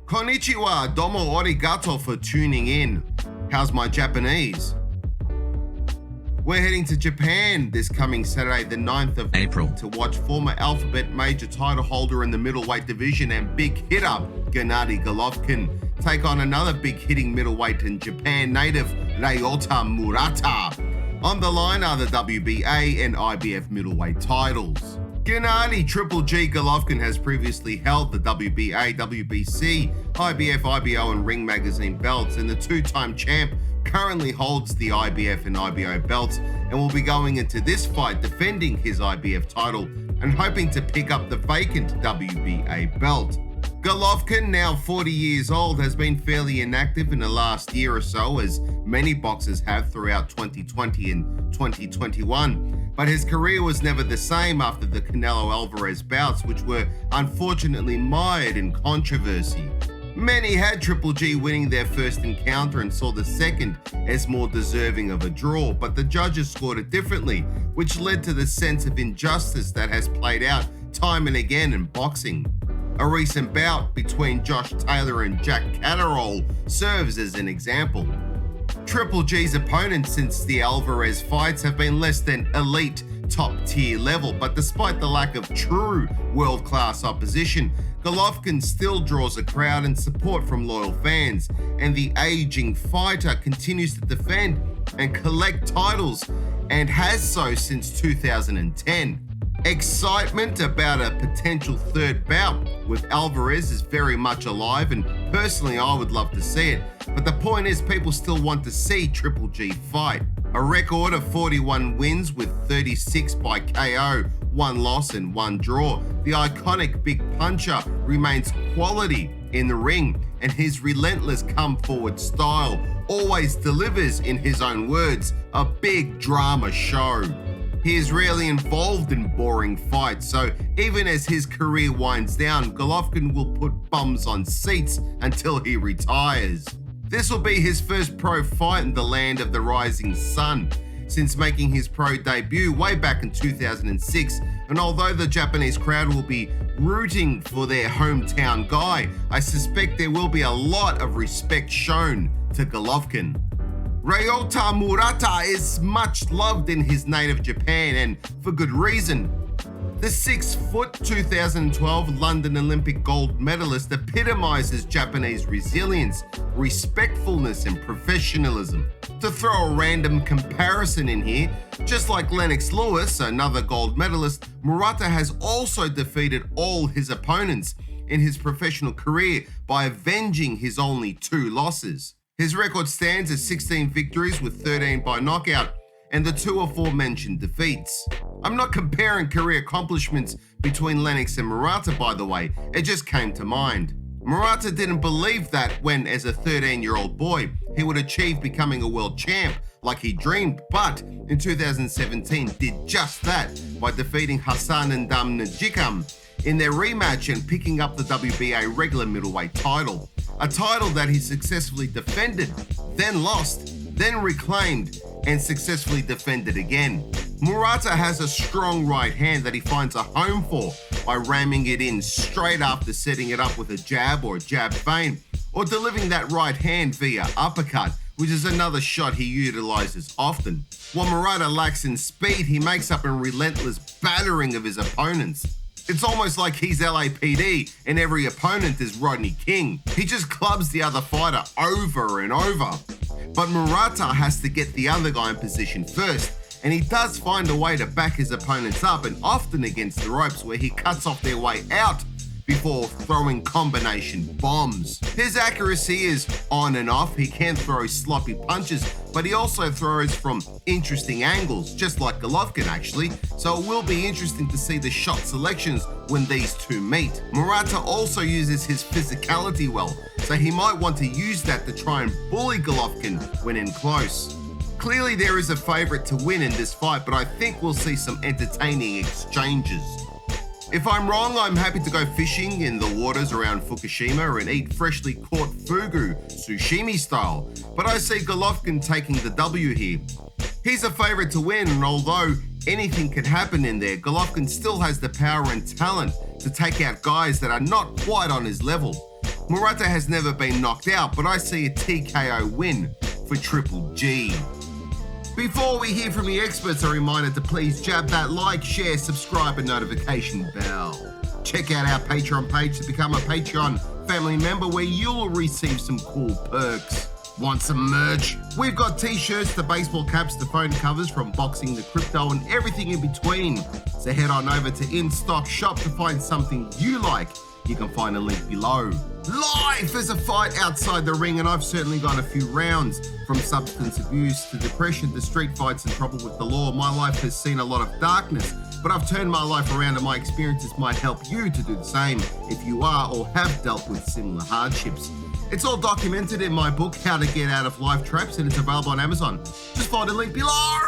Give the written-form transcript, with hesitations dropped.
Konnichiwa, domo arigato for tuning in. How's my Japanese? We're heading to Japan this coming Saturday, the 9th of April, to watch former Alphabet major title holder in the middleweight division and big hitter Gennady Golovkin take on another big hitting middleweight and Japan native Ryota Murata. On the line are the WBA and IBF middleweight titles. Gennady Triple G Golovkin has previously held the WBA, WBC, IBF, IBO and Ring Magazine belts, and the two-time champ currently holds the IBF and IBO belts and will be going into this fight defending his IBF title and hoping to pick up the vacant WBA belt. Golovkin, now 40 years old, has been fairly inactive in the last year or so, as many boxers have throughout 2020 and 2021, but his career was never the same after the Canelo-Alvarez bouts, which were unfortunately mired in controversy. Many had Triple G winning their first encounter and saw the second as more deserving of a draw, but the judges scored it differently, which led to the sense of injustice that has played out time and again in boxing. A recent bout between Josh Taylor and Jack Catterall serves as an example. Triple G's opponents since the Alvarez fights have been less than elite top-tier level, but despite the lack of true world-class opposition, Golovkin still draws a crowd and support from loyal fans, and the aging fighter continues to defend and collect titles, and has so since 2010. Excitement about a potential third bout with Alvarez is very much alive, and personally I would love to see it, but the point is people still want to see Triple G fight. A record of 41 wins with 36 by KO, 1 loss and 1 draw, the iconic big puncher remains quality in the ring, and his relentless come-forward style always delivers, in his own words, a big drama show. He is rarely involved in boring fights, so even as his career winds down, Golovkin will put bums on seats until he retires. This will be his first pro fight in the land of the rising sun since making his pro debut way back in 2006, and although the Japanese crowd will be rooting for their hometown guy, I suspect there will be a lot of respect shown to Golovkin. Ryota Murata is much loved in his native Japan, and for good reason. The 6-foot 2012 London Olympic gold medalist epitomizes Japanese resilience, respectfulness and professionalism. To throw a random comparison in here, just like Lennox Lewis, another gold medalist, Murata has also defeated all his opponents in his professional career by avenging his only 2 losses. His record stands at 16 victories with 13 by knockout and the 2 aforementioned defeats. I'm not comparing career accomplishments between Lennox and Murata, by the way, it just came to mind. Murata didn't believe that when, as a 13-year-old boy, he would achieve becoming a world champ like he dreamed, but in 2017 did just that by defeating Hassan and Najikam in their rematch and picking up the WBA regular middleweight title. A title that he successfully defended, then lost, then reclaimed, and successfully defended again. Murata has a strong right hand that he finds a home for by ramming it in straight after setting it up with a jab or a jab feint, or delivering that right hand via uppercut, which is another shot he utilizes often. While Murata lacks in speed, he makes up in relentless battering of his opponents. It's almost like he's LAPD and every opponent is Rodney King. He just clubs the other fighter over and over. But Murata has to get the other guy in position first, and he does find a way to back his opponents up, and often against the ropes where he cuts off their way out before throwing combination bombs. His accuracy is on and off. He can throw sloppy punches, but he also throws from interesting angles, just like Golovkin actually, so it will be interesting to see the shot selections when these two meet. Murata also uses his physicality well, so he might want to use that to try and bully Golovkin when in close. Clearly there is a favourite to win in this fight, but I think we'll see some entertaining exchanges. If I'm wrong, I'm happy to go fishing in the waters around Fukushima and eat freshly caught fugu, sushimi style, but I see Golovkin taking the W here. He's a favourite to win, and although anything can happen in there, Golovkin still has the power and talent to take out guys that are not quite on his level. Murata has never been knocked out, but I see a TKO win for Triple G. Before we hear from the experts, a reminder to please jab that like, share, subscribe and notification bell. Check out our Patreon page to become a Patreon family member where you'll receive some cool perks. Want some merch? We've got t-shirts to baseball caps to phone covers, from boxing to crypto and everything in between. So head on over to In Stock Shop to find something you like. You can find a link below. Life is a fight outside the ring, and I've certainly got a few rounds. From substance abuse to depression to street fights and trouble with the law, my life has seen a lot of darkness, but I've turned my life around, and my experiences might help you to do the same if you are or have dealt with similar hardships. It's all documented in my book, How to Get Out of Life Traps, and it's available on Amazon. Just find the link below.